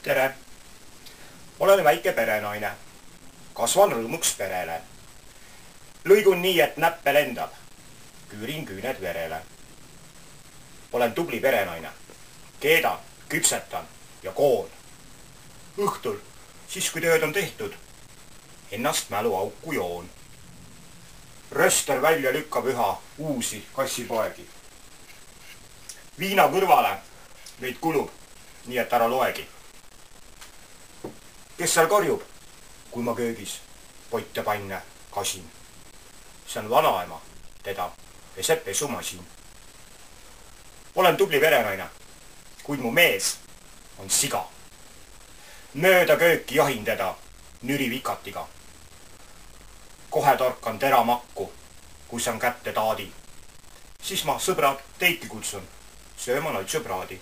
tere! Olen väike perenaine. Kasvan rõõmuks perele. Lõigun nii, et näppe lendab. Küürin küüned verele. Olen tubli perenaine. Keedan, küpsetan ja koon. Õhtul, siis kui tööd on tehtud, ennast mäluauku joon. Röster välja lükkab üha uusi kassipoegi. Viina kõrvale neid kulub, nii et ära loegi. Kes seal karjub, kui ma köögis pott ja panne kasin? See on vanaema, teda peseb pesumasin. Olen tubli perenaine, kuid mu mees on siga. Mööda kööki jahin teda nürivikatiga. Kohe torkan teramakku, kui saan kätte taadi. Siis ma sõbrad teidki kutsun sööma naitsupraadi.